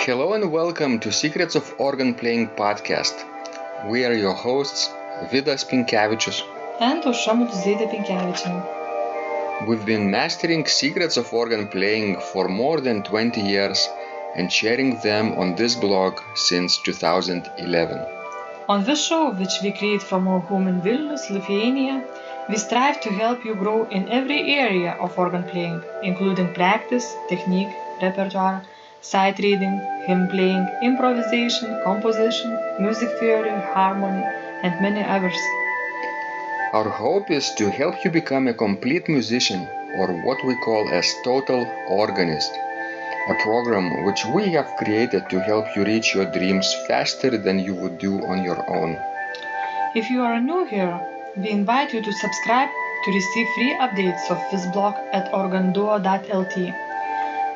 Hello and welcome to Secrets of Organ Playing podcast. We are your hosts, Vidas and We've been mastering secrets of organ playing for more than 20 years and sharing them on this blog since 2011. On this show, which we create from our home in Vilnius, Lithuania, we strive to help you grow in every area of organ playing, including practice, technique, repertoire, sight reading, hymn playing, improvisation, composition, music theory, harmony, and many others. Our hope is to help you become a complete musician, or what we call as total organist, a program which we have created to help you reach your dreams faster than you would do on your own. If you are new here, we invite you to subscribe to receive free updates of this blog at organduo.lt.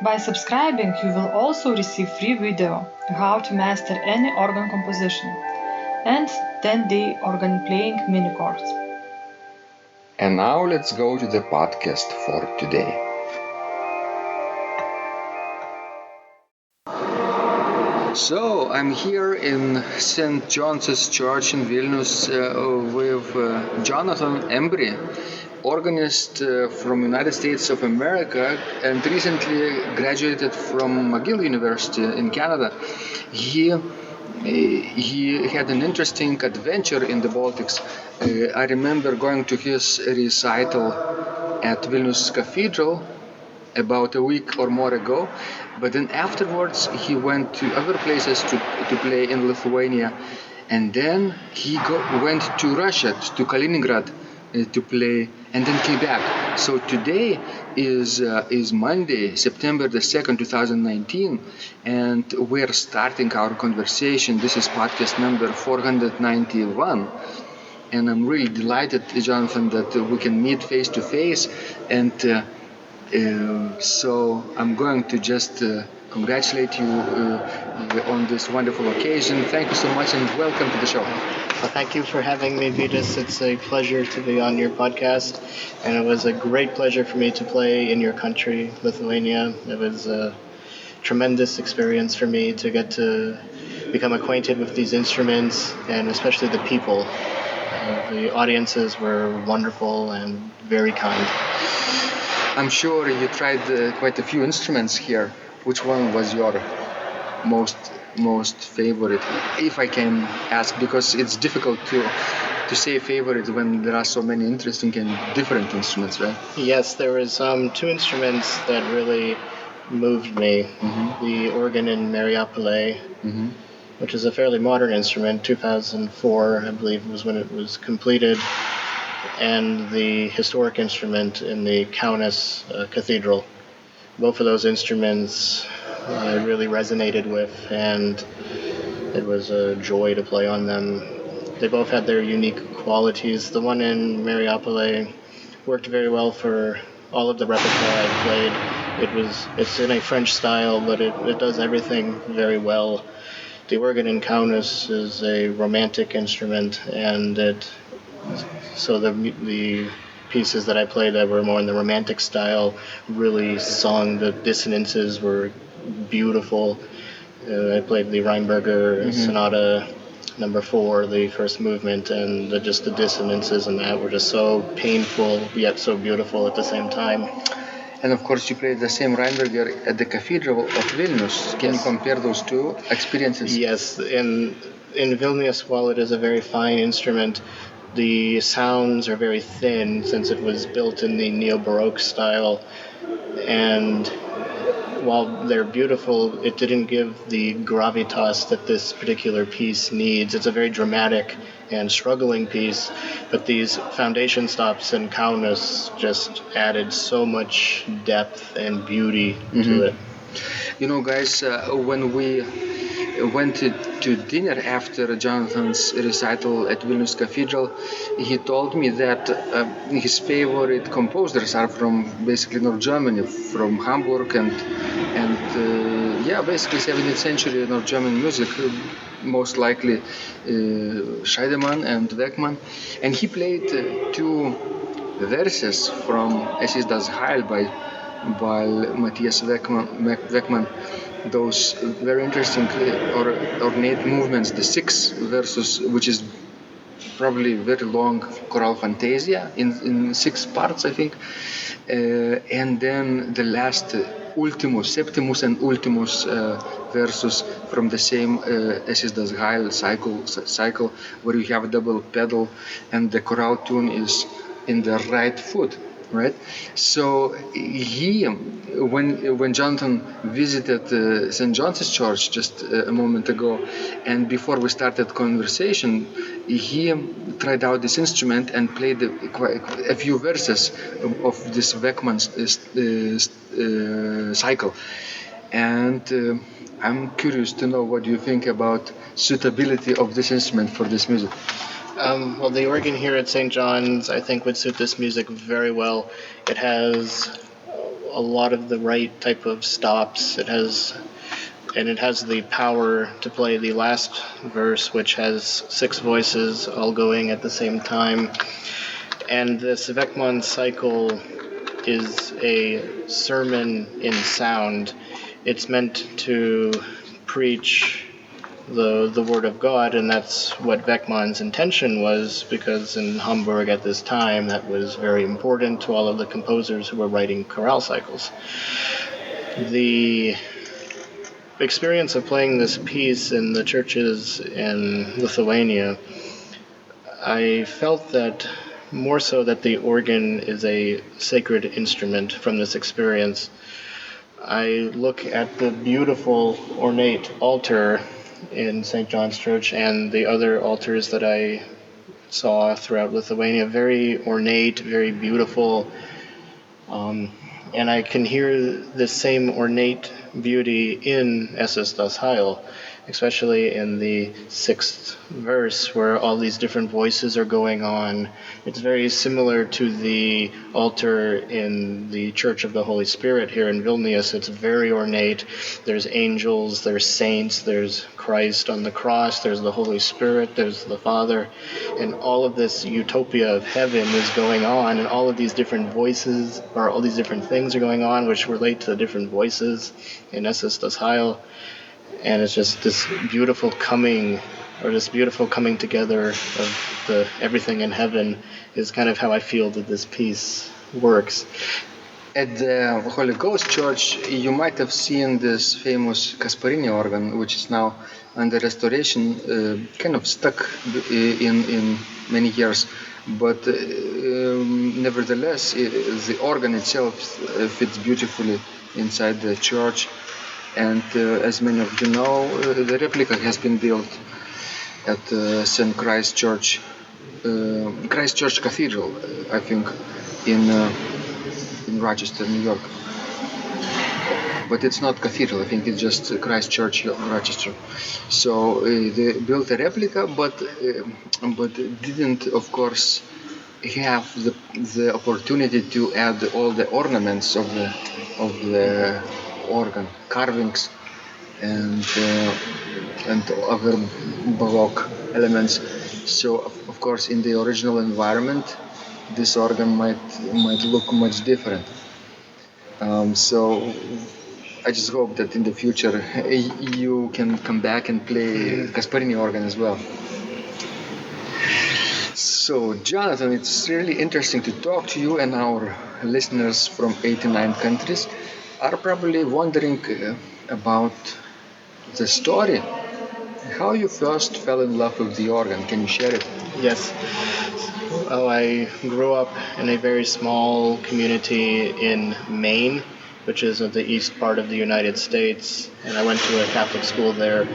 By subscribing, you will also receive free video how to master any organ composition and 10-day organ playing mini course. And now let's go to the podcast for today. So I'm here in St. John's Church in Vilnius with Jonathan Embry, organist from United States of America, and recently graduated from McGill University in Canada. He had an interesting adventure in the Baltics. I remember going to his recital at Vilnius Cathedral about a week or more ago, but then afterwards he went to other places to play in Lithuania, and then he went to Russia, to Kaliningrad, to play, and then came back. So today is Monday, September the 2nd, 2019, and we're starting our conversation. This is podcast number 491, and I'm really delighted, Jonathan, that we can meet face to face, and so I'm going to just congratulate you on this wonderful occasion. Thank you so much and welcome to the show. Well, thank you for having me, Vidas. It's a pleasure to be on your podcast, and it was a great pleasure for me to play in your country, Lithuania. It was a tremendous experience for me to get to become acquainted with these instruments, and especially the people. The audiences were wonderful and very kind. I'm sure you tried quite a few instruments here. Which one was your most favorite, if I can ask, because it's difficult to say favorite when there are so many interesting and different instruments, right? Yes, there was two instruments that really moved me. Mm-hmm. The organ in Mariupol, mm-hmm. which is a fairly modern instrument, 2004, I believe, was when it was completed, and the historic instrument in the Vilnius Cathedral. Both of those instruments I really resonated with, and it was a joy to play on them. They both had their unique qualities. The one in Mariupol worked very well for all of the repertoire I played. It's in a French style, but it does everything very well. The organ in Vilnius is a romantic instrument, and the pieces that I played that were more in the romantic style really sung. The dissonances were beautiful. I played the Rheinberger Sonata number 4, the first movement, and the dissonances in that were just so painful yet so beautiful at the same time. And of course you played the same Rheinberger at the Cathedral of Vilnius. Can you compare those two experiences? Yes, in Vilnius, while it is a very fine instrument, the sounds are very thin since it was built in the neo-Baroque style, and while they're beautiful, it didn't give the gravitas that this particular piece needs. It's a very dramatic and struggling piece, but these foundation stops in Vilnius just added so much depth and beauty to it. You know, guys, when we went to dinner after Jonathan's recital at Vilnius Cathedral, he told me that his favorite composers are from basically North Germany, from Hamburg and basically 17th century North German music, most likely Scheidemann and Weckmann, and he played two verses from Es ist das Heil by Matthias Weckmann, those very interesting ornate movements, the six verses, which is probably very long choral fantasia in six parts, I think, and then the last ultimus, septimus and ultimus versus from the same Es ist das Heil cycle, where you have a double pedal and the chorale tune is in the right foot. Right, so when Jonathan visited St. John's Church just a moment ago, and before we started conversation, he tried out this instrument and played a few verses of this Beckmann's cycle, and I'm curious to know what you think about suitability of this instrument for this music. Well, the organ here at St. John's, I think, would suit this music very well. It has a lot of the right type of stops. It has the power to play the last verse, which has six voices all going at the same time. And this Beckmann cycle is a sermon in sound. It's meant to preach the Word of God, and that's what Beckmann's intention was, because in Hamburg at this time that was very important to all of the composers who were writing chorale cycles. The experience of playing this piece in the churches in Lithuania, I felt that more so that the organ is a sacred instrument from this experience. I look at the beautiful ornate altar in St. John's Church and the other altars that I saw throughout Lithuania, very ornate, very beautiful, and I can hear the same ornate beauty in Es ist das Heil, especially in the sixth verse where all these different voices are going on. It's very similar to the altar in the Church of the Holy Spirit here in Vilnius. It's very ornate. There's angels, there's saints, there's Christ on the cross, there's the Holy Spirit, there's the Father, and all of this utopia of heaven is going on, and all of these different voices, or all these different things are going on which relate to the different voices in Es ist das Heil. And it's just this beautiful coming together of the everything in heaven is kind of how I feel that this piece works. At the Holy Ghost Church, you might have seen this famous Gasparini organ, which is now under restoration, kind of stuck in many years. But nevertheless, the organ itself fits beautifully inside the church. And as many of you know, the replica has been built at St. Christ Church Cathedral, I think, in Rochester, New York. But it's not cathedral, I think it's just Christ Church, Rochester. So they built a replica, but didn't, of course, have the opportunity to add all the ornaments of the organ, carvings and other Baroque elements. So of course in the original environment this organ might look much different. So I just hope that in the future you can come back and play Gasparini organ as well. So Jonathan, it's really interesting to talk to you, and our listeners from 89 countries are probably wondering about the story, how you first fell in love with the organ. Can you share it? Yes. Well, I grew up in a very small community in Maine, which is at the east part of the United States, and I went to a Catholic school there.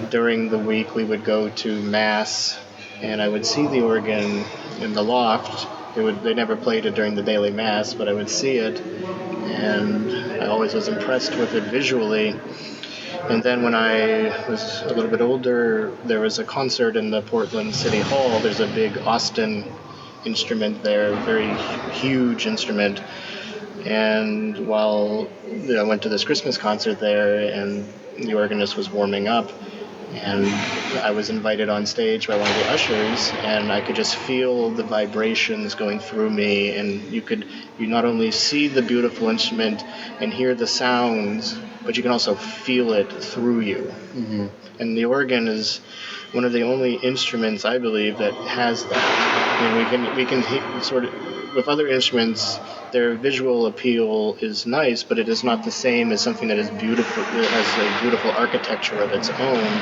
During the week we would go to Mass, and I would see the organ in the loft. They never played it during the daily Mass, but I would see it, and I always was impressed with it visually. And then when I was a little bit older, there was a concert in the Portland City Hall. There's a big Austin instrument there, a very huge instrument. And while I went to this Christmas concert there, and the organist was warming up, And I was invited on stage by one of the ushers, and I could just feel the vibrations going through me, and you not only see the beautiful instrument and hear the sounds, but you can also feel it through you. Mm-hmm. And the organ is one of the only instruments, I believe, that has that. I mean, we can sort of, with other instruments, their visual appeal is nice, but it is not the same as something that is beautiful, that has a beautiful architecture of its own.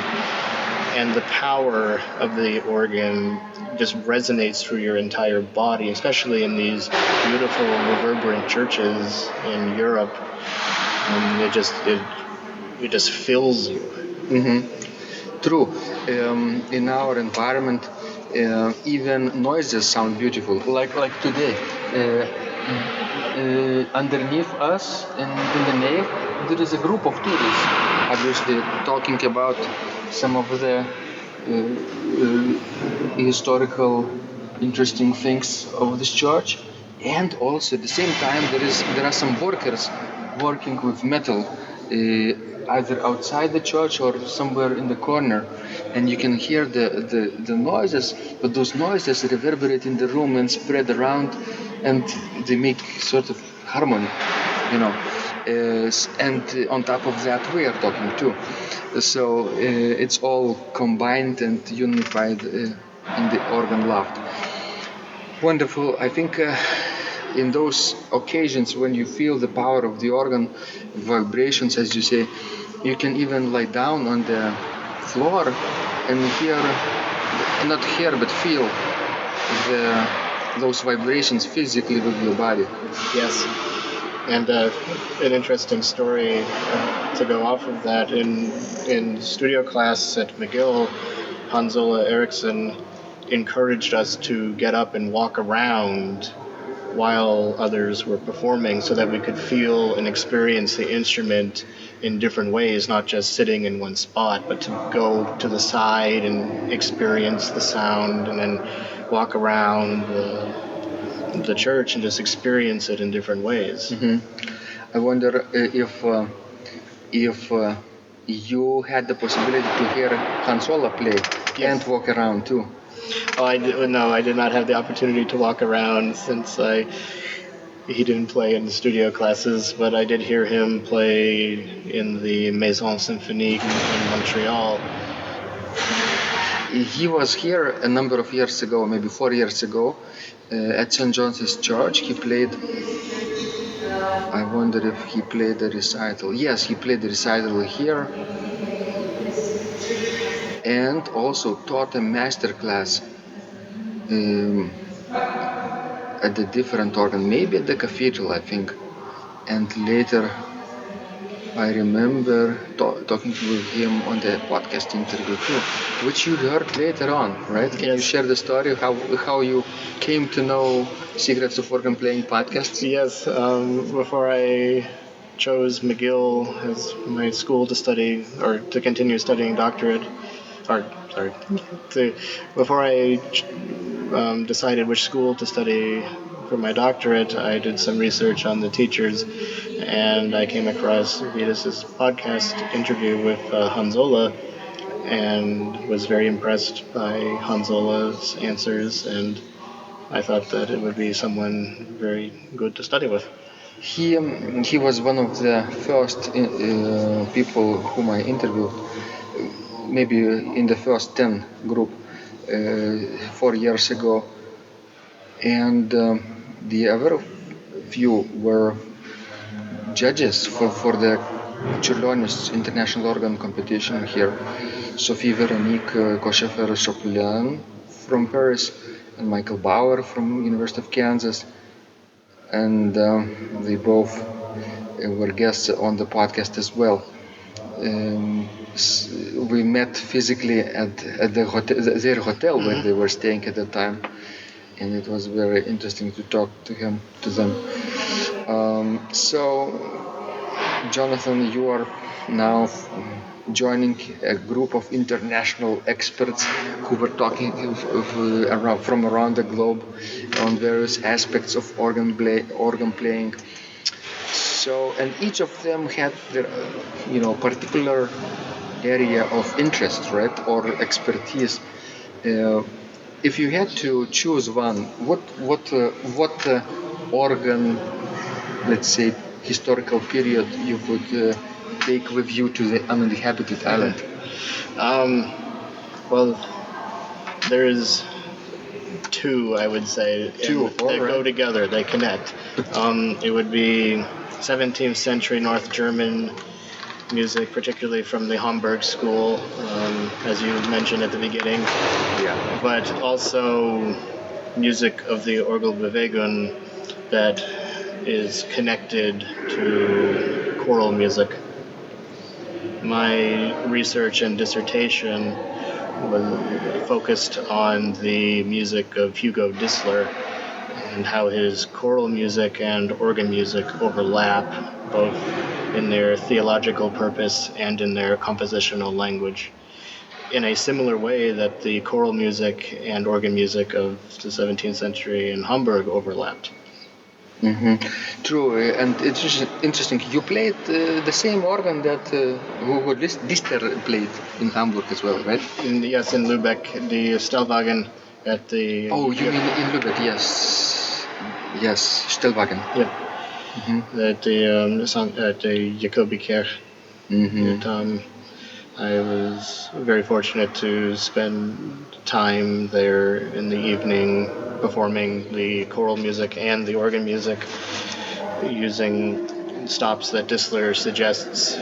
And the power of the organ just resonates through your entire body, especially in these beautiful, reverberant churches in Europe. And it just fills you. Mm-hmm. True. In our environment, even noises sound beautiful. Like today, underneath us in the nave, there is a group of tourists, obviously talking about some of the historical, interesting things of this church, and also at the same time there are some workers working with metal. Either outside the church or somewhere in the corner, and you can hear the noises, but those noises reverberate in the room and spread around, and they make sort of harmony, you know. And on top of that, we are talking too. So it's all combined and unified in the organ loft. Wonderful. I think in those occasions when you feel the power of the organ vibrations, as you say, you can even lie down on the floor and not hear, but feel those vibrations physically with your body. Yes. And an interesting story to go off of that, in studio class at McGill, Hans-Ola Eriksson encouraged us to get up and walk around while others were performing so that we could feel and experience the instrument in different ways, not just sitting in one spot, but to go to the side and experience the sound and then walk around the church and just experience it in different ways. Mm-hmm. I wonder if you had the possibility to hear Hans-Ola play. Yes. And walk around too. Oh, I did not have the opportunity to walk around since he didn't play in the studio classes, but I did hear him play in the Maison Symphonique in Montreal. He was here a number of years ago, maybe 4 years ago, at St. John's Church. He played, I wonder if he played the recital. Yes, he played the recital here. And also taught a master class at the different organ, maybe at the cathedral, I think. And later, I remember talking with him on the podcast interview too, which you heard later on, right? Can you share the story of how you came to know Secrets of Organ Playing podcast? Yes, before I chose McGill as my school to study, or to continue studying doctorate, before I decided which school to study for my doctorate, I did some research on the teachers, and I came across Vidas' podcast interview with Hans-Ola, and was very impressed by Hans-Ola's answers, and I thought that it would be someone very good to study with. He was one of the first people whom I interviewed, maybe in the first 10 group 4 years ago, and the other few were judges for the Čiurlionis International Organ Competition here. Sophie Veronique Cochefer-Choplin from Paris, and Michael Bauer from University of Kansas, and they both were guests on the podcast as well. We met physically at their hotel where they were staying at the time, and it was very interesting to talk to them. So, Jonathan, you are now joining a group of international experts who were talking from around the globe on various aspects of organ playing. So, and each of them had their, particular area of interest, right, or expertise. If you had to choose one, what organ, let's say, historical period you would take with you to the uninhabited island? Well, there's two, I would say. Two, They go together, they connect. It would be 17th century North German music, particularly from the Hamburg school, as you mentioned at the beginning. Yeah. But also music of the Orgelbewegung that is connected to choral music. My research and dissertation was focused on the music of Hugo Distler and how his choral music and organ music overlap, both in their theological purpose and in their compositional language, in a similar way that the choral music and organ music of the 17th century in Hamburg overlapped. True, and it's interesting. You played the same organ that Hugo Distler played in Hamburg as well, right? Yes, in Lübeck, the Stellwagen at the... Oh, you mean in Lübeck? Yes, Stellwagen. Yeah. At the Jakobikirche. I was very fortunate to spend time there in the evening performing the choral music and the organ music, using stops that Distler suggests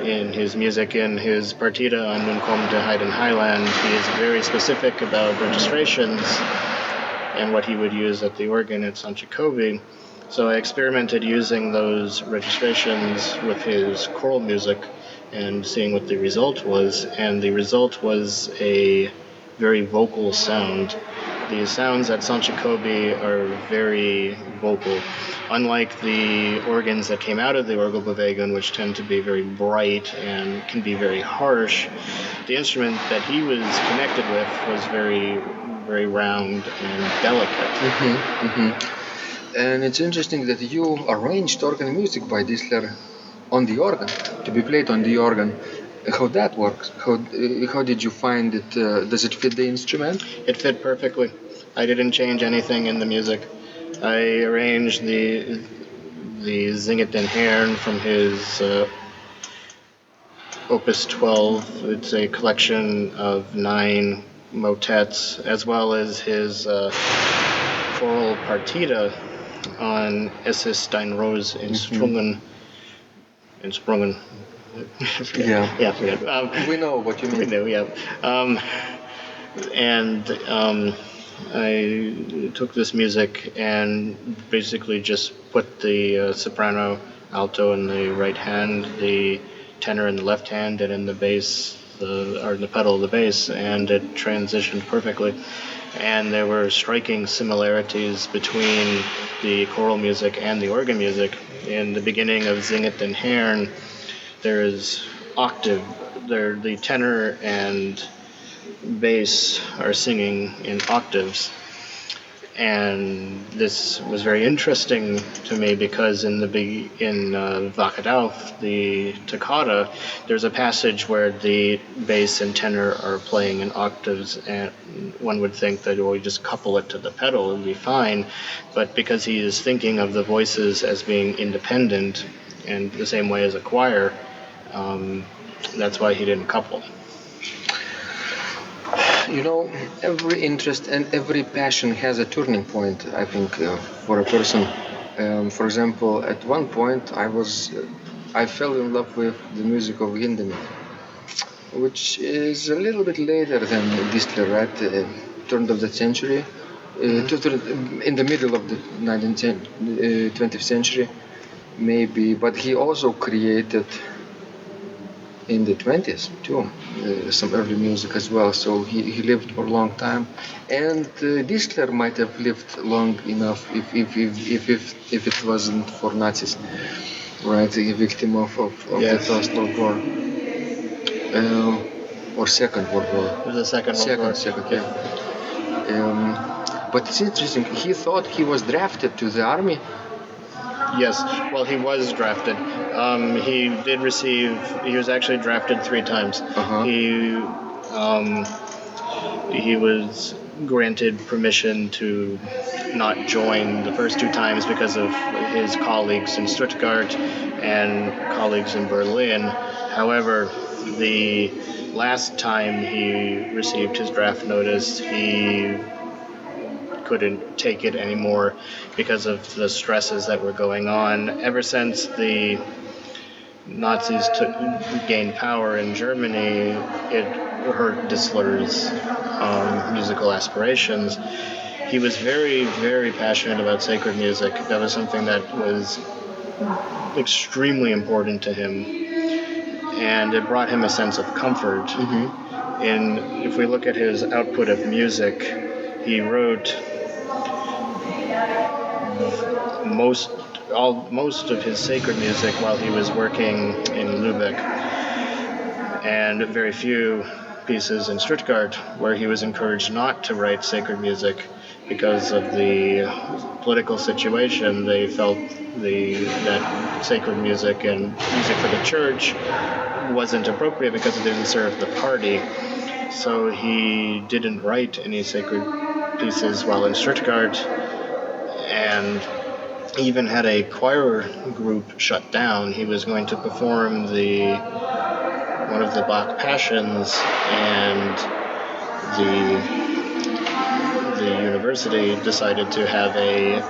in his music. In his partita on Nun kommt der Heiden Heiland, he is very specific about registrations and what he would use at the organ at St. Jacobi. So I experimented using those registrations with his choral music and seeing what the result was, and the result was a very vocal sound. The sounds at St. Jacobi are very vocal, unlike the organs that came out of the Orgelbewegung, which tend to be very bright and can be very harsh. The instrument that he was connected with was very, very round and delicate. And it's interesting that you arranged organ music by Distler on the organ, to be played on the organ. How that works? How did you find it? Does it fit the instrument? It fit perfectly. I didn't change anything in the music. I arranged the Singet den Herrn from his Opus 12. It's a collection of 9 motets, as well as his choral partita on Es ist dein Rose entsprungen. Yeah. We know what you mean. We know, yeah. I took this music and basically just put the soprano, alto in the right hand, the tenor in the left hand, and in the bass, or in the pedal of the bass, and it transitioned perfectly. And there were striking similarities between the choral music and the organ music. In the beginning of Singet den Herrn, there is octave. The tenor and bass are singing in octaves. And this was very interesting to me because in Wacht auf, the toccata, there's a passage where the bass and tenor are playing in octaves, and one would think that we just couple it to the pedal, it would be fine. But because he is thinking of the voices as being independent and the same way as a choir, that's why he didn't couple. You know, every interest and every passion has a turning point, I think, for a person. For example, at one point I fell in love with the music of Hindemith, which is a little bit later than Distler, right? Turn of the century, in the middle of the 20th century, maybe. But he also created in the 20s too, some early music as well. So he lived for a long time, and Distler might have lived long enough if it wasn't for Nazis, right? A victim of the First World War or Second World War. It was the Second World War. Second, yeah. But it's interesting. He thought he was drafted to the army Yes, well, he was drafted. He was actually drafted 3 times. Uh-huh. He was granted permission to not join the first 2 times because of his colleagues in Stuttgart and colleagues in Berlin. However, the last time he received his draft notice, he couldn't take it anymore because of the stresses that were going on. Ever since the Nazis gained power in Germany, it hurt Distler's musical aspirations. He was very, very passionate about sacred music. That was something that was extremely important to him, and it brought him a sense of comfort. If we look at his output of music, he wrote most of his sacred music while he was working in Lübeck, and very few pieces in Stuttgart, where he was encouraged not to write sacred music because of the political situation. They felt that sacred music and music for the church wasn't appropriate because it didn't serve the party. So he didn't write any sacred pieces while in Stuttgart, and even had a choir group shut down. He was going to perform one of the Bach Passions, and the university decided to have a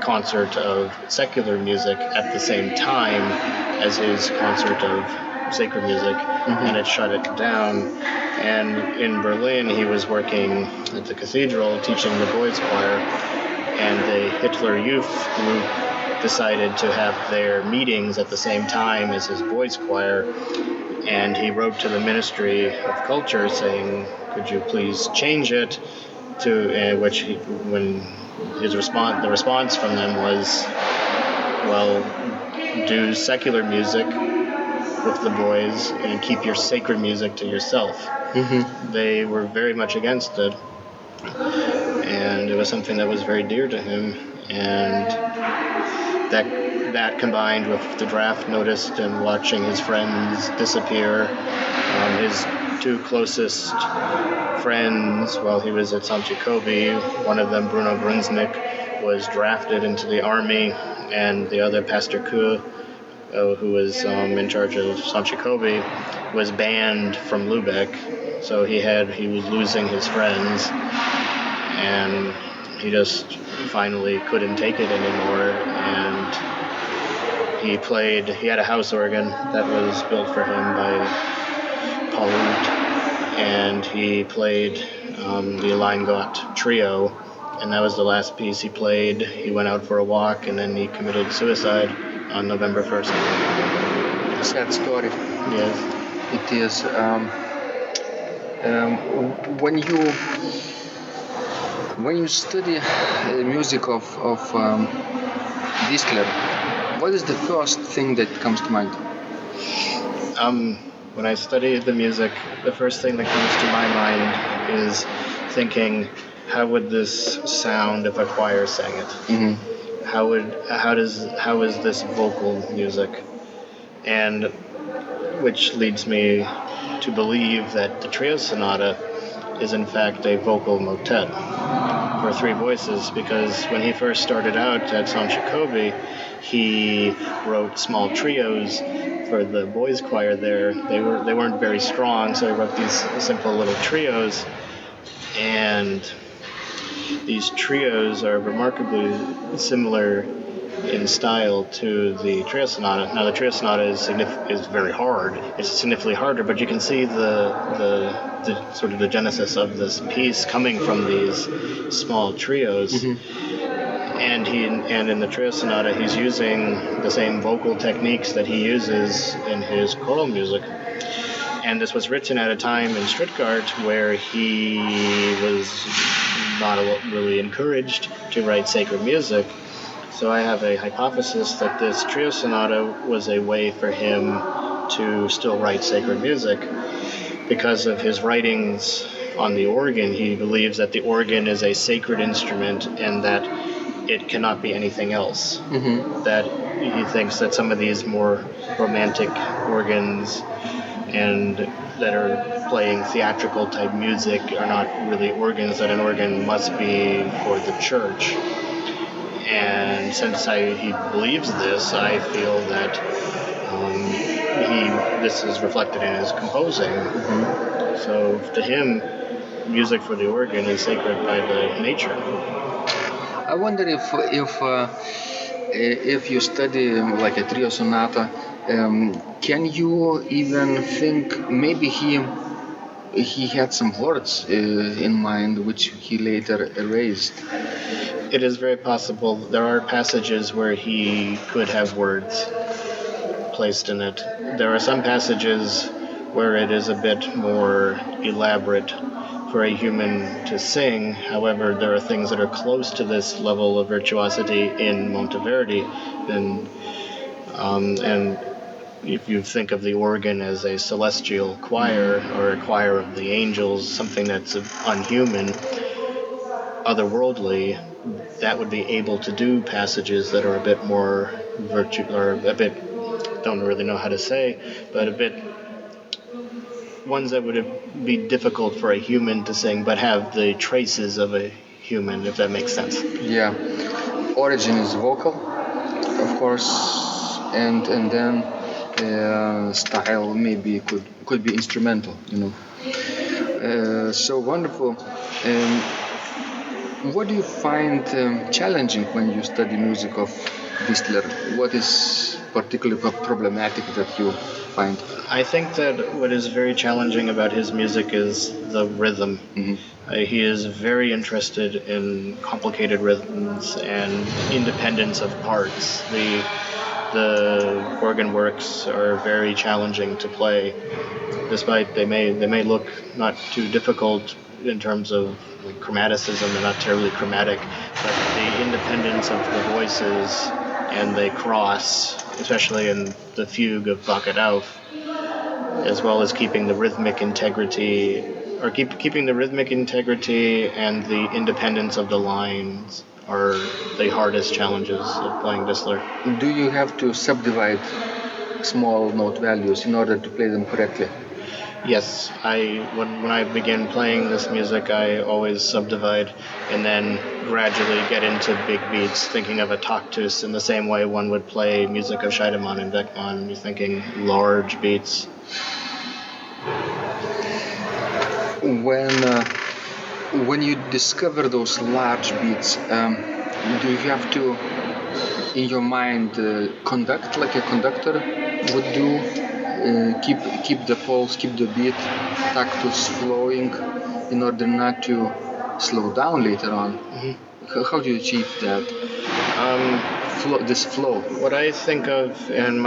concert of secular music at the same time as his concert of sacred music, and it shut it down. And in Berlin, he was working at the cathedral teaching the boys' choir, and the Hitler Youth group decided to have their meetings at the same time as his boys' choir, and he wrote to the Ministry of Culture saying, could you please change it to, the response from them was, well, do secular music with the boys and keep your sacred music to yourself. They were very much against it, and it was something that was very dear to him, and that combined with the draft notice and watching his friends disappear, his 2 closest friends while he was at SOPP Jacobi, one of them, Bruno Brunsnick, was drafted into the army, and the other, Pastor Kuh, who was in charge of SOPP Jacobi, was banned from Lübeck. So he was losing his friends, and he just finally couldn't take it anymore, and he had a house organ that was built for him by Paul Root, and he played the Leingot Trio, and that was the last piece he played. He went out for a walk, and then he committed suicide on November 1st. Sad story. Yes. It is. When you study the music of Distler, what is the first thing that comes to mind? When I study the music, the first thing that comes to my mind is thinking, how would this sound if a choir sang it? How is this vocal music? And which leads me to believe that the Trio Sonata is in fact a vocal motet for 3 voices, because when he first started out at SOPP Jacobi, he wrote small trios for the boys' choir there. They weren't very strong, so he wrote these simple little trios, and these trios are remarkably similar in style to the Trio Sonata. Now, the Trio Sonata is very hard. It's significantly harder, but you can see the sort of the genesis of this piece coming from these small trios. And in the Trio Sonata, he's using the same vocal techniques that he uses in his choral music. And this was written at a time in Stuttgart where he was not really encouraged to write sacred music. So I have a hypothesis that this Trio Sonata was a way for him to still write sacred music. Because of his writings on the organ, he believes that the organ is a sacred instrument and that it cannot be anything else. That he thinks that some of these more romantic organs and that are playing theatrical type music are not really organs, that an organ must be for the church. And since he believes this, I feel that this is reflected in his composing. Mm-hmm. So to him, music for the organ is sacred by the nature. I wonder if you study like a trio sonata, can you even think maybe he had some words in mind which he later erased? It is very possible. There are passages where he could have words placed in it. There are some passages where it is a bit more elaborate for a human to sing. However, there are things that are close to this level of virtuosity in Monteverdi. And if you think of the organ as a celestial choir or a choir of the angels, something that's unhuman, otherworldly, that would be able to do passages that are a bit more don't really know how to say, but a bit ones that would be difficult for a human to sing, but have the traces of a human, if that makes sense. Yeah, origin is vocal, of course, and then style maybe could be instrumental, so wonderful. What do you find challenging when you study music of Distler? What is particularly problematic that you find? I think that what is very challenging about his music is the rhythm. Mm-hmm. He is very interested in complicated rhythms and independence of parts. The organ works are very challenging to play, despite they may look not too difficult in terms of like chromaticism. They're not terribly chromatic, but the independence of the voices and they cross, especially in the fugue of Bacharach, as well as keeping the rhythmic integrity, or keeping the rhythmic integrity and the independence of the lines are the hardest challenges of playing Distler. Do you have to subdivide small note values in order to play them correctly? Yes, when I begin playing this music, I always subdivide and then gradually get into big beats, thinking of a taktus in the same way one would play music of Scheidemann and Beckmann. You're thinking large beats. When you discover those large beats, do you have to, in your mind, conduct like a conductor would do? Keep the pulse, keep the beat, tactus flowing, in order not to slow down later on. Mm-hmm. How do you achieve that? This flow. What I think of, and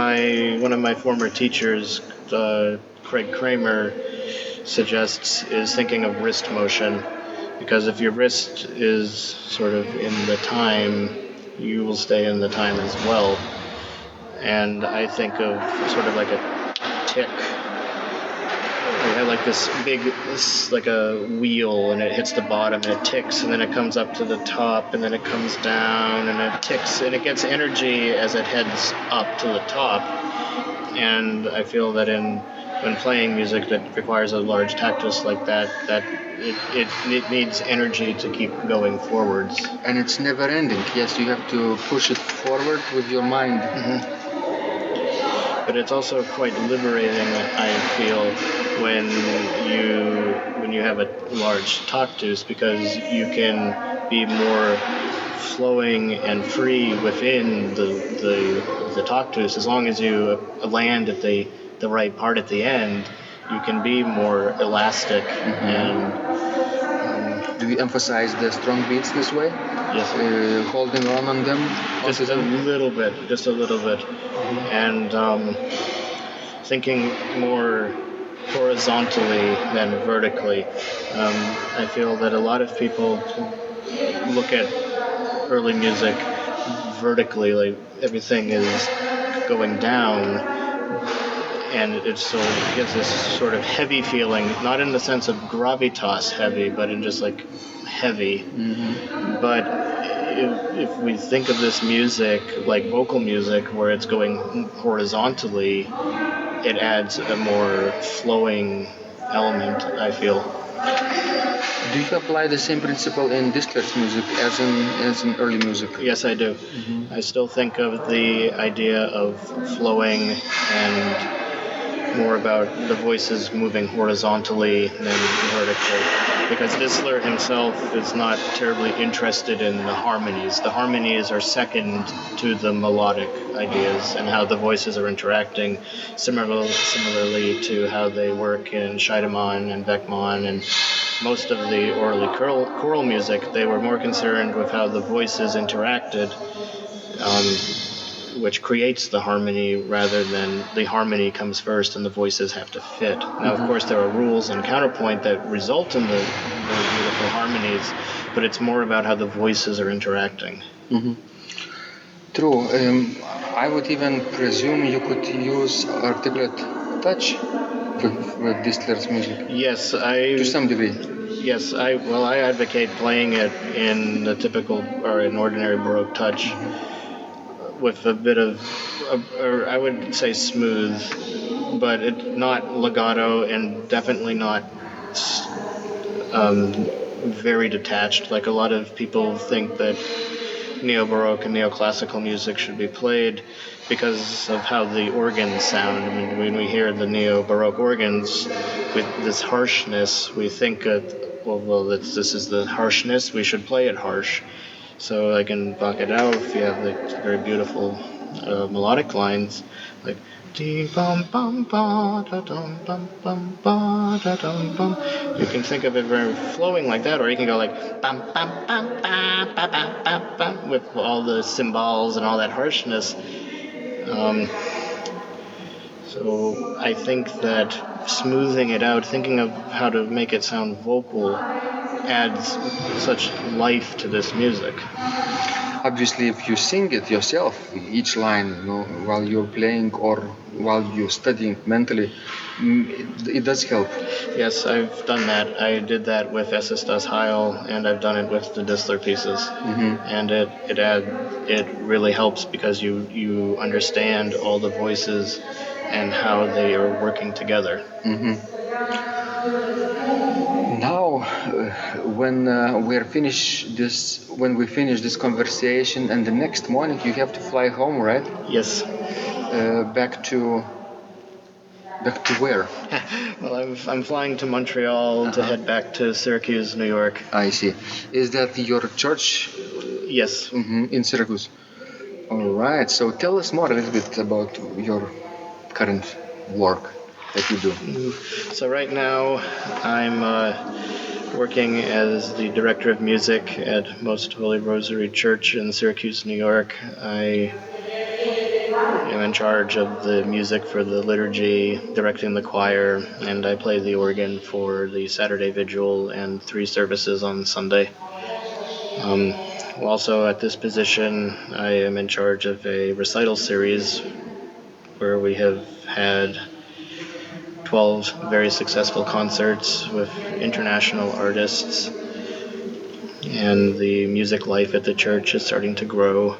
one of my former teachers, Craig Kramer, suggests is thinking of wrist motion, because if your wrist is sort of in the time, you will stay in the time as well. And I think of sort of like a tick. We have like this like a wheel, and it hits the bottom and it ticks, and then it comes up to the top, and then it comes down, and it ticks, and it gets energy as it heads up to the top. And I feel that when playing music that requires a large tactus like that it needs energy to keep going forwards. And it's never ending. Yes, you have to push it forward with your mind. Mm-hmm. But it's also quite liberating, I feel, when you have a large tactus, because you can be more flowing and free within the tactus. As long as you land at the right part at the end, you can be more elastic. Mm-hmm. And do you emphasize the strong beats this way? Yes. Holding on them? Just a little bit. Mm-hmm. And thinking more horizontally than vertically. I feel that a lot of people look at early music vertically, like everything is going down, and it gives this sort of heavy feeling, not in the sense of gravitas heavy, but in just like heavy. Mm-hmm. But if we think of this music like vocal music, where it's going horizontally, it adds a more flowing element, I feel. Do you apply the same principle in Distler's music as in early music? Yes, I do. Mm-hmm. I still think of the idea of flowing and more about the voices moving horizontally than vertically. Because Distler himself is not terribly interested in the harmonies. The harmonies are second to the melodic ideas and how the voices are interacting, similarly to how they work in Scheidemann and Beckmann and most of the early choral music. They were more concerned with how the voices interacted, which creates the harmony rather than the harmony comes first and the voices have to fit. Now, of course, there are rules and counterpoint that result in the beautiful harmonies, but it's more about how the voices are interacting. Mm-hmm. True. I would even presume you could use articulate touch with Distler's music. Yes, to some degree. Yes, I advocate playing it in the typical or an ordinary Baroque touch with a bit of, or I would say smooth, but it's not legato and definitely not very detached. Like a lot of people think that neo-Baroque and neoclassical music should be played because of how the organs sound. I mean, when we hear the neo-Baroque organs with this harshness, we think this is the harshness, we should play it harsh. So like in Bacadao, you have like very beautiful melodic lines, like you can think of it very flowing like that, or you can go like bum, bum, bum, bum, bum, bum, bum, bum, with all the cymbals and all that harshness. So I think that smoothing it out, thinking of how to make it sound vocal, adds such life to this music. Obviously, if you sing it yourself, each line, while you're playing or while you're studying mentally, it does help. Yes, I've done that. I did that with SS Das Heil, and I've done it with the Distler pieces. Mm-hmm. And it really helps because you understand all the voices and how they are working together. Mm-hmm. Now, when we finish this conversation, and the next morning you have to fly home, right? Yes. Back to where? Well, I'm flying to Montreal to head back to Syracuse, New York. I see. Is that your church? Yes. Mm-hmm. In Syracuse. All right. So tell us more a little bit about your current work that you do. So right now I'm working as the director of music at Most Holy Rosary Church in Syracuse, New York. I am in charge of the music for the liturgy, directing the choir, and I play the organ for the Saturday Vigil and 3 services on Sunday. Also at this position, I am in charge of a recital series where we have had 12 very successful concerts with international artists, and the music life at the church is starting to grow,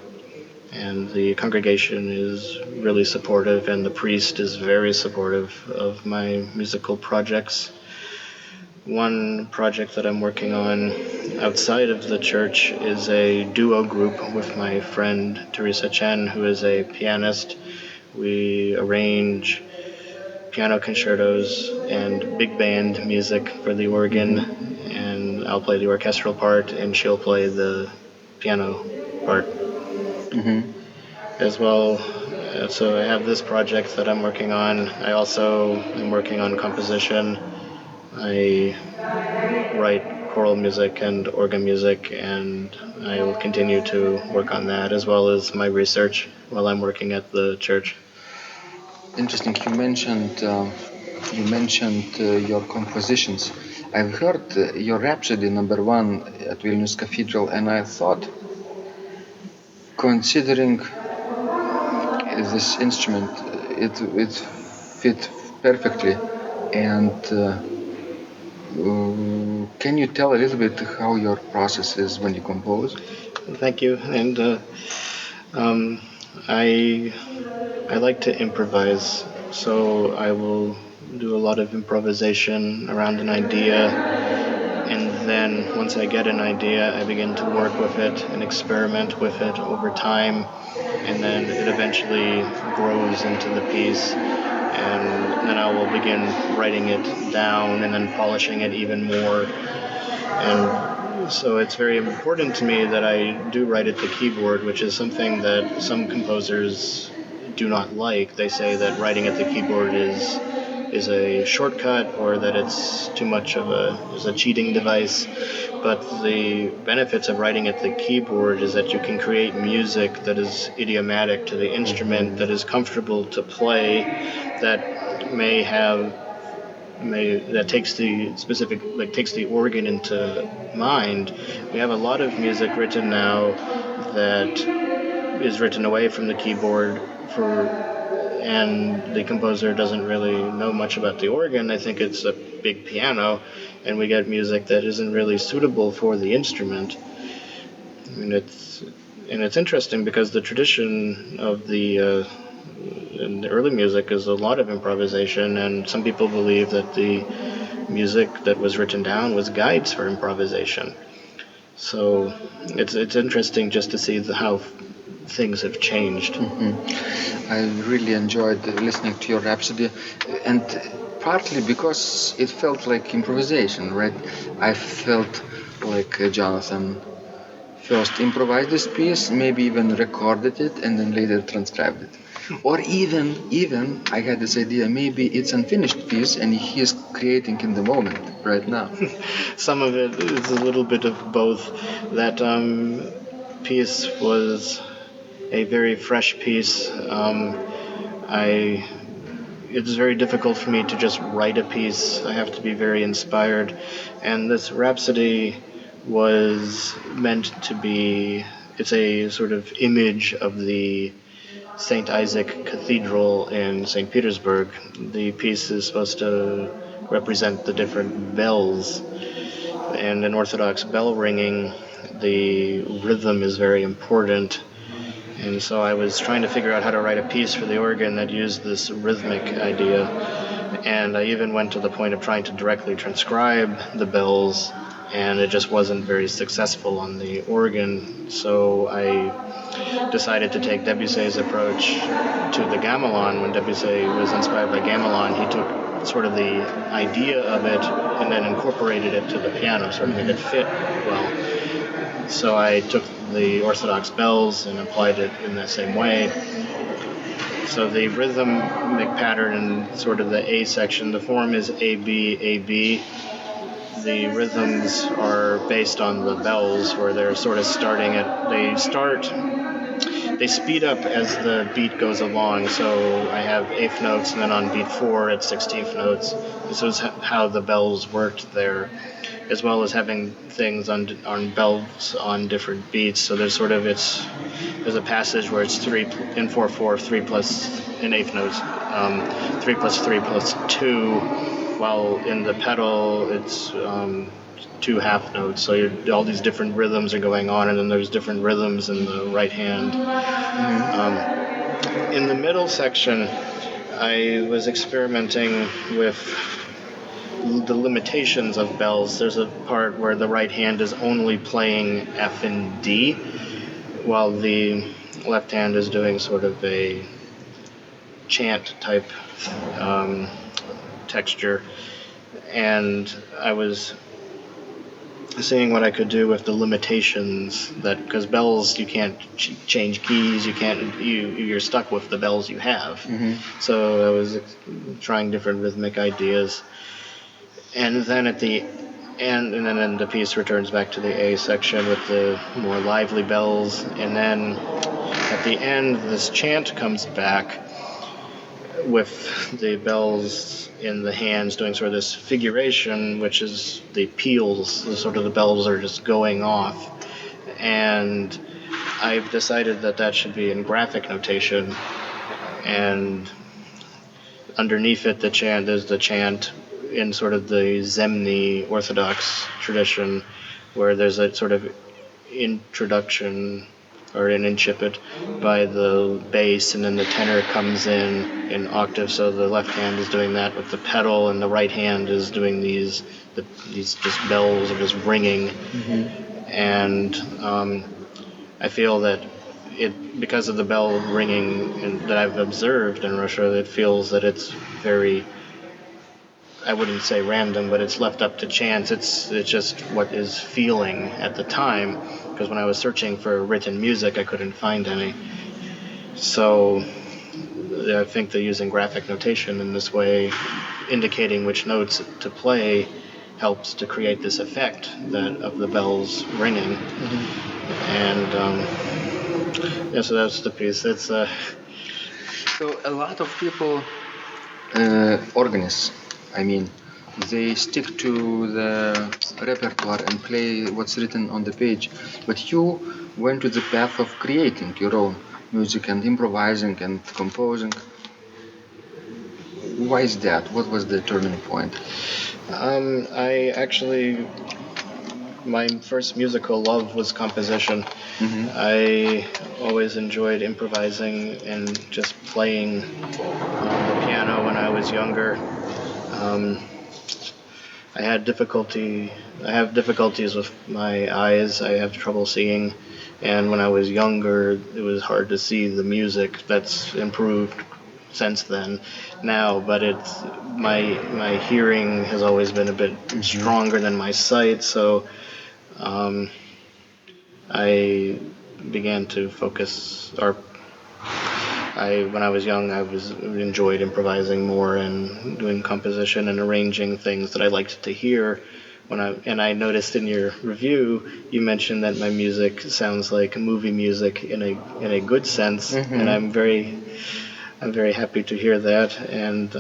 and the congregation is really supportive, and the priest is very supportive of my musical projects. One project that I'm working on outside of the church is a duo group with my friend Teresa Chen, who is a pianist. We arrange piano concertos and big band music for the organ, and I'll play the orchestral part and she'll play the piano part. Mm-hmm. As well. So I have this project that I'm working on. I also am working on composition. I write choral music and organ music, and I will continue to work on that as well as my research while I'm working at the church. Interesting. You mentioned your compositions. I've heard your Rhapsody No. 1 at Vilnius Cathedral, and I thought, considering this instrument, it fit perfectly. And can you tell a little bit how your process is when you compose? Thank you. And I like to improvise, so I will do a lot of improvisation around an idea, and then once I get an idea, I begin to work with it and experiment with it over time, and then it eventually grows into the piece, and then I will begin writing it down and then polishing it even more. And so it's very important to me that I do write at the keyboard, which is something that some composers do not like. They say that writing at the keyboard is a shortcut, or that it's too much of a cheating device. But the benefits of writing at the keyboard is that you can create music that is idiomatic to the instrument, that is comfortable to play, that takes the organ into mind. We have a lot of music written now that is written away from the keyboard and the composer doesn't really know much about the organ. I think it's a big piano, and we get music that isn't really suitable for the instrument. And it's interesting because the tradition of the early music is a lot of improvisation, and some people believe that the music that was written down was guides for improvisation. So it's interesting just to see how things have changed. Mm-hmm. I really enjoyed listening to your Rhapsody, and partly because it felt like improvisation, right? I felt like Jonathan first improvised this piece, maybe even recorded it, and then later transcribed it. Or even I had this idea, maybe it's unfinished piece and he is creating in the moment right now. Some of it is a little bit of both. That piece was a very fresh piece. It's very difficult for me to just write a piece. I have to be very inspired. And this Rhapsody was meant to be, it's a sort of image of the St. Isaac Cathedral in St. Petersburg. The piece is supposed to represent the different bells. And in Orthodox bell ringing, the rhythm is very important. And so I was trying to figure out how to write a piece for the organ that used this rhythmic idea. And I even went to the point of trying to directly transcribe the bells, and it just wasn't very successful on the organ. So I decided to take Debussy's approach to the gamelan. When Debussy was inspired by gamelan, he took sort of the idea of it and then incorporated it to the piano, sort of made it fit well. So I took the Orthodox bells and applied it in the same way. So the rhythmic pattern in sort of the A section, the form is A-B, A-B. The rhythms are based on the bells, where they're sort of starting at, they speed up as the beat goes along. So I have eighth notes, and then on beat 4 it's 16th notes. This is how the bells worked there, as well as having things on bells on different beats. So there's a passage where it's 3 in 4/4, 3 plus in eighth notes, 3 plus 3 plus 2, while in the pedal it's 2 half notes. So all these different rhythms are going on, and then there's different rhythms in the right hand. Mm-hmm. In the middle section, I was experimenting with the limitations of bells. There's a part where the right hand is only playing F and D, while the left hand is doing sort of a chant type texture. And I was seeing what I could do with the limitations, that because bells you can't change keys, you're stuck with the bells you have. Mm-hmm. So I was trying different rhythmic ideas. And then at the end, and then the piece returns back to the A section with the more lively bells. And then at the end, this chant comes back with the bells in the hands doing sort of this figuration, which is the peals. Sort of the bells are just going off. And I've decided that should be in graphic notation. And underneath it, there's the chant in sort of the Zemny Orthodox tradition, where there's a sort of introduction or an incipit by the bass, and then the tenor comes in octave. So the left hand is doing that with the pedal, and the right hand is doing these just bells are just ringing. And I feel that because of the bell ringing that I've observed in Russia, it feels that it's very, I wouldn't say random, but it's left up to chance. It's just what is feeling at the time, because when I was searching for written music, I couldn't find any. So I think that using graphic notation in this way, indicating which notes to play, helps to create this effect of the bells ringing. And so that's the piece. It's So a lot of people, organists, I mean, they stick to the repertoire and play what's written on the page. But you went to the path of creating your own music and improvising and composing. Why is that? What was the turning point? My first musical love was composition. I always enjoyed improvising and just playing on the piano when I was younger. I have difficulties with my eyes. I have trouble seeing, and when I was younger, it was hard to see the music. That's improved since then now, but my hearing has always been a bit stronger than my sight, so I began to focus, when I was young, I enjoyed improvising more and doing composition and arranging things that I liked to hear. And I noticed in your review, you mentioned that my music sounds like movie music in a good sense, and I'm very happy to hear that. And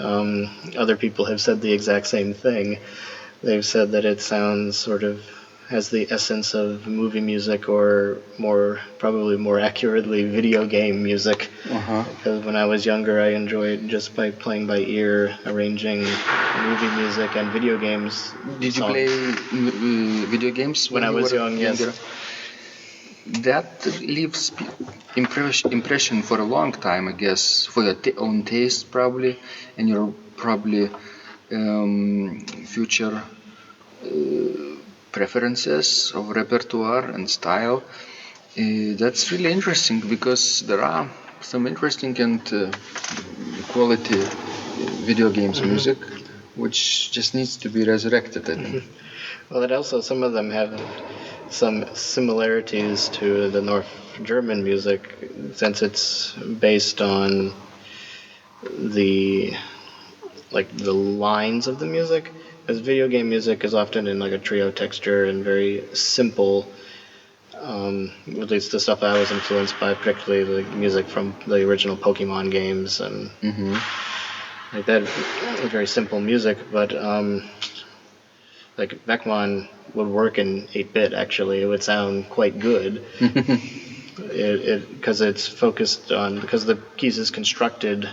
other people have said the exact same thing. They've said that it sounds sort of has the essence of movie music, or probably more accurately, video game music. Because when I was younger, I enjoyed just by playing by ear, arranging movie music and video games. Did you play video games when I was young? Yes. That leaves impression for a long time, I guess, for your own taste probably, and your probably future preferences of repertoire and style. That's really interesting, because there are some interesting and quality video games music which just needs to be resurrected, I think. Well, and also some of them have some similarities to the North German music, since it's based on the lines of the music. As video game music is often in like a trio texture and very simple. At least the stuff I was influenced by, particularly the music from the original Pokemon games and like that, very simple music. But like Beckmann would work in 8-bit. Actually, it would sound quite good. Because it's focused on, because the keys is constructed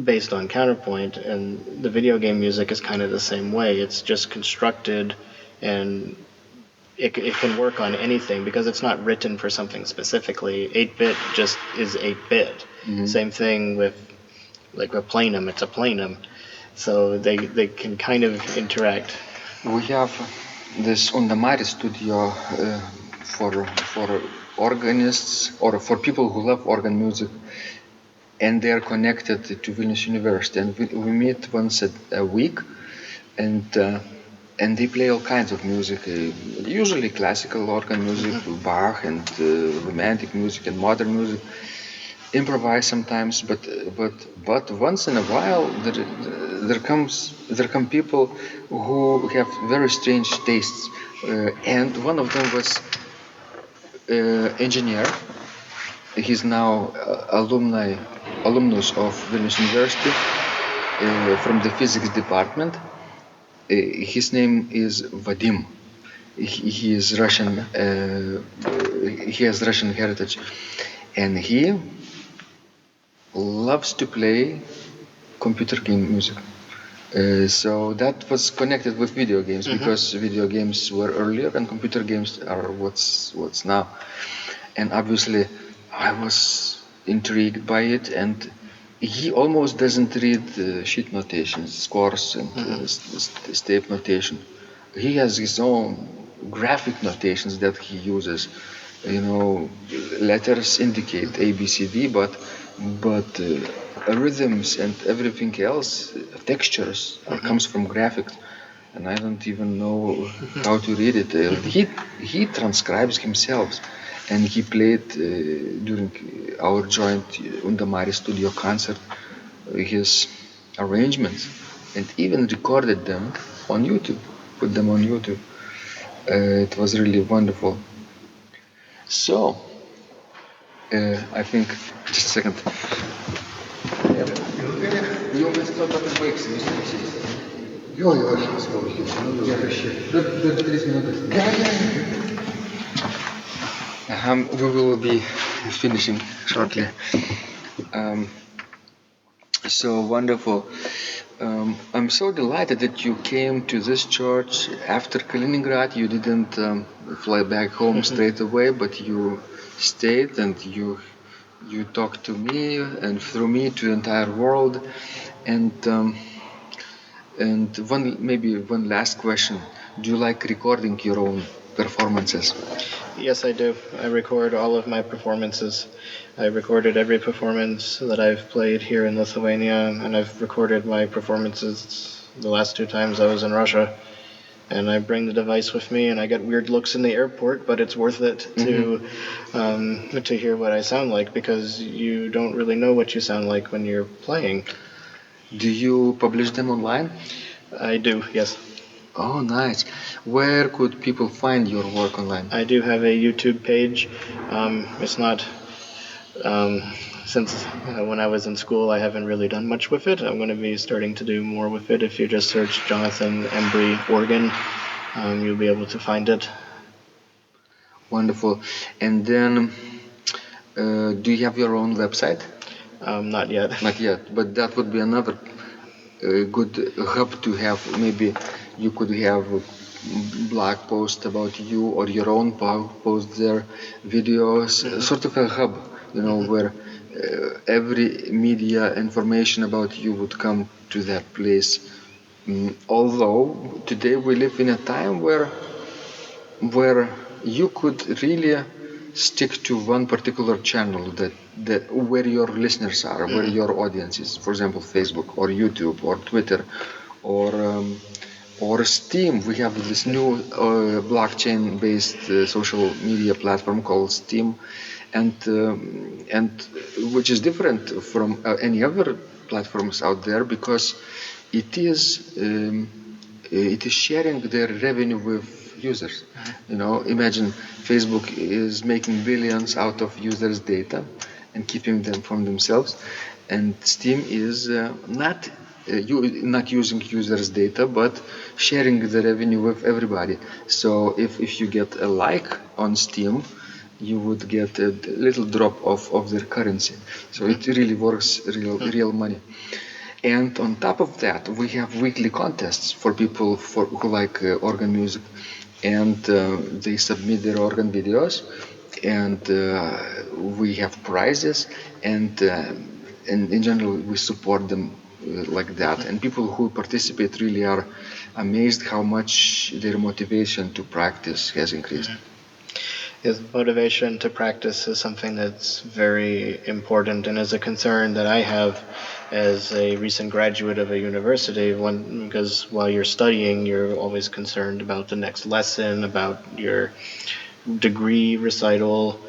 based on counterpoint, and the video game music is kind of the same way. It's just constructed, and it can work on anything because it's not written for something specifically. 8-bit just is 8-bit. Same thing with like a plenum. It's a plenum, so they can kind of interact. We have this on the Mari studio for organists or for people who love organ music, and they are connected to Vilnius University, and we meet once a week, and they play all kinds of music, usually classical organ music, Bach, and romantic music and modern music, improvise sometimes, but once in a while there come people who have very strange tastes, and one of them was engineer. He's now alumnus of Vilnius University from the physics department. His name is Vadim. He is Russian. He has Russian heritage, and he loves to play computer game music. So that was connected with video games because video games were earlier and computer games are what's now. And obviously, I was intrigued by it, and he almost doesn't read sheet notations, scores, and step notation. He has his own graphic notations that he uses. You know, letters indicate A, B, C, D, but rhythms and everything else, textures, comes from graphics, and I don't even know how to read it. He transcribes himself, and he played during our joint Undamari studio concert his arrangements, and even recorded them on YouTube, put them on YouTube. It was really wonderful. So, I think, just a second. Jo, aš paskau išgirsiu. 3 minutes. We will be finishing shortly. So wonderful. I'm so delighted that you came to this church after Kaliningrad. You didn't fly back home straight away, but you stayed and you talked to me and through me to the entire world. And one last question: do you like recording your own performances? Yes, I do. I record all of my performances. I recorded every performance that I've played here in Lithuania, and I've recorded my performances the last 2 times I was in Russia. And I bring the device with me, and I get weird looks in the airport, but it's worth it to hear what I sound like, because you don't really know what you sound like when you're playing. Do you publish them online? I do, yes. Oh, nice. Where could people find your work online? I do have a YouTube page. It's not... since when I was in school, I haven't really done much with it. I'm going to be starting to do more with it. If you just search Jonathan Embry organ, you'll be able to find it. Wonderful. And then, do you have your own website? Not yet. Not yet, but that would be another good hub to have. Maybe you could have a blog post about you or your own post there, videos, sort of a hub, where every media information about you would come to that place. Although today we live in a time where you could really stick to one particular channel that where your listeners are, where your audience is. For example, Facebook or YouTube or Twitter or Steam. We have this new blockchain-based social media platform called Steam, and which is different from any other platforms out there because it is sharing their revenue with users. Imagine Facebook is making billions out of users' data and keeping them from themselves, and Steam is not using users' data but sharing the revenue with everybody. So if you get a like on Steam, you would get a little drop of their currency. So it really works real money. And on top of that, we have weekly contests for people who like organ music, and they submit their organ videos, and we have prizes, and in general we support them like that. And people who participate really are amazed how much their motivation to practice has increased. Yes, motivation to practice is something that's very important and is a concern that I have as a recent graduate of a university, because while you're studying, you're always concerned about the next lesson, about your degree recital,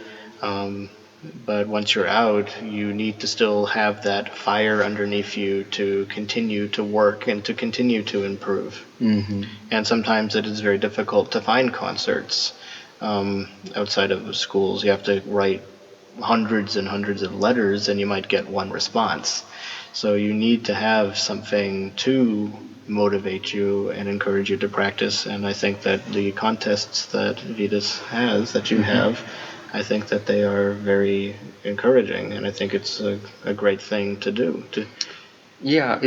but once you're out, you need to still have that fire underneath you to continue to work and to continue to improve. And sometimes it is very difficult to find concerts outside of schools. You have to write hundreds and hundreds of letters and you might get one response. So you need to have something to motivate you and encourage you to practice. And I think that the contests that Vidas has, that you have, I think that they are very encouraging, and I think it's a great thing to do. Yeah,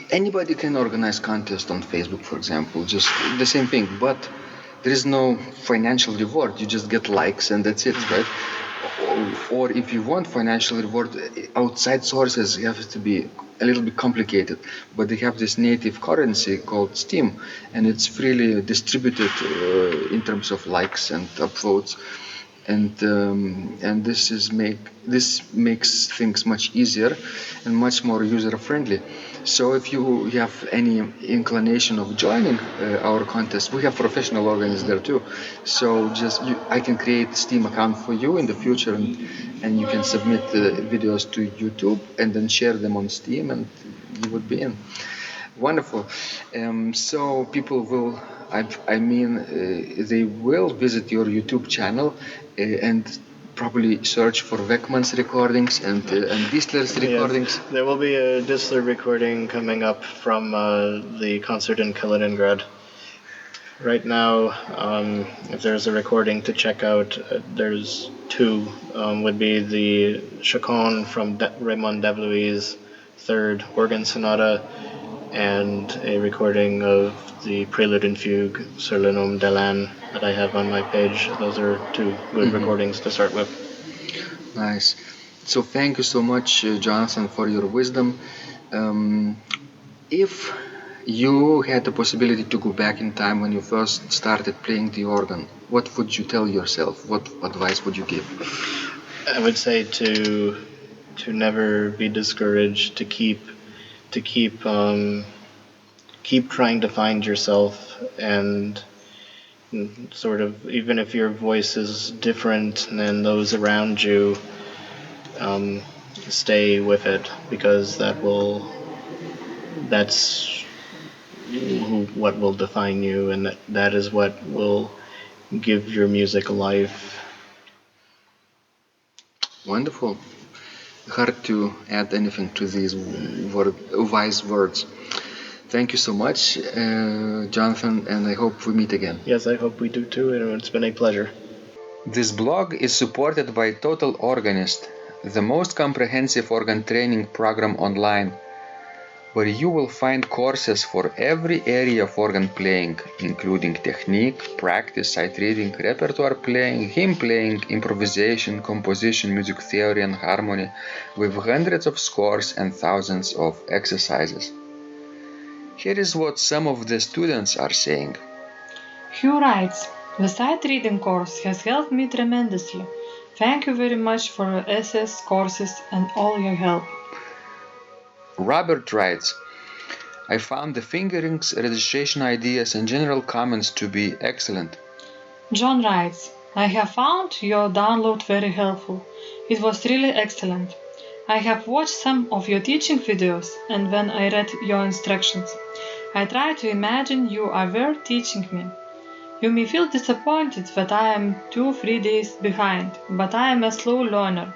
anybody can organize contest on Facebook, for example, just the same thing, but there is no financial reward. You just get likes and that's it, right? Or if you want financial reward, outside sources have to be a little bit complicated, but they have this native currency called Steam, and it's freely distributed in terms of likes and upvotes. And this makes things much easier and much more user friendly. So if you have any inclination of joining our contest, we have professional organists there too. So I can create Steam account for you in the future, and you can submit videos to YouTube and then share them on Steam, and you would be in. Wonderful. So people will, they will visit your YouTube channel and probably search for Weckmann's recordings and Distler's recordings. Yes, there will be a Distler recording coming up from the concert in Kaliningrad. Right now, if there's a recording to check out, there's two. Would be the Chaconne from Raymond Devlouis' third organ sonata, and a recording of the Prelude and Fugue sur le nom d'Alain that I have on my page. Those are two good recordings to start with. Nice. So thank you so much, Jonathan, for your wisdom. If you had the possibility to go back in time when you first started playing the organ, what would you tell yourself? What advice would you give? I would say to never be discouraged, to keep trying to find yourself, and sort of, even if your voice is different than those around you, stay with it, because that's what will define you, and that is what will give your music life. Wonderful. Hard to add anything to these wise words. Thank you so much, Jonathan, and I hope we meet again. Yes, I hope we do too, and it's been a pleasure. This blog is supported by Total Organist, the most comprehensive organ training program online, where you will find courses for every area of organ playing, including technique, practice, sight reading, repertoire playing, hymn playing, improvisation, composition, music theory and harmony, with hundreds of scores and thousands of exercises. Here is what some of the students are saying. Hugh writes, "The sight reading course has helped me tremendously. Thank you very much for your essays, courses, and all your help." Robert writes, "I found the fingerings, registration ideas, and general comments to be excellent." John writes, "I have found your download very helpful. It was really excellent. I have watched some of your teaching videos, and when I read your instructions, I tried to imagine you were teaching me. You may feel disappointed that I am 2-3 days behind, but I am a slow learner,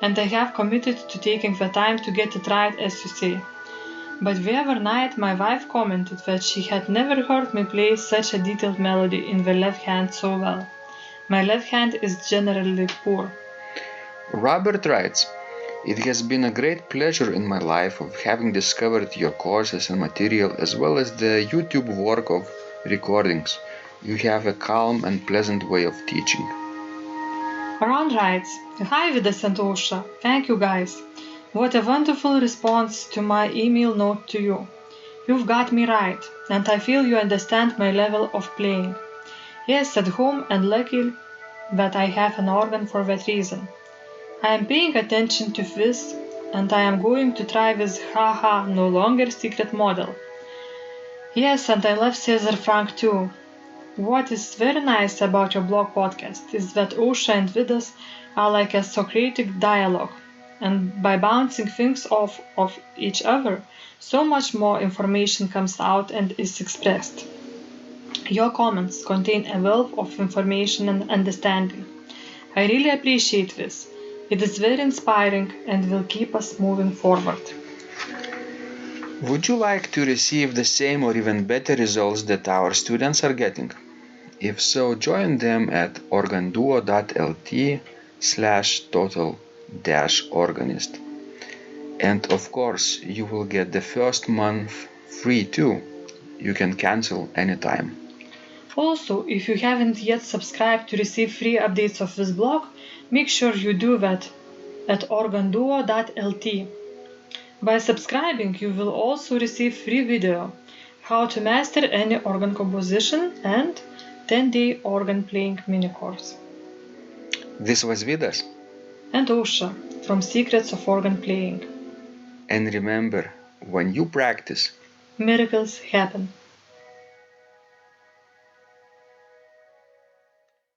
and I have committed to taking the time to get it right, as you say. But the other night my wife commented that she had never heard me play such a detailed melody in the left hand so well. My left hand is generally poor." Robert writes, "It has been a great pleasure in my life of having discovered your courses and material, as well as the YouTube work of recordings. You have a calm and pleasant way of teaching." Ron writes, "Hi Vidas and Ausra, thank you guys. What a wonderful response to my email note to you. You've got me right, and I feel you understand my level of playing. Yes, at home, and lucky that I have an organ for that reason. I am paying attention to this, and I am going to try this haha no longer secret model. Yes, and I love Cesar Frank too. What is very nice about your blog podcast is that Ausra and Vidas are like a Socratic dialogue, and by bouncing things off of each other, so much more information comes out and is expressed. Your comments contain a wealth of information and understanding. I really appreciate this. It is very inspiring and will keep us moving forward." Would you like to receive the same or even better results that our students are getting? If so, join them at organduo.lt/total-organist. And of course, you will get the first month free too. You can cancel anytime. Also, if you haven't yet subscribed to receive free updates of this blog, make sure you do that at organduo.lt. By subscribing, you will also receive free video, how to master any organ composition and 10-day organ playing mini course. This was Vidas. And Ausra from Secrets of Organ Playing. And remember, when you practice, miracles happen.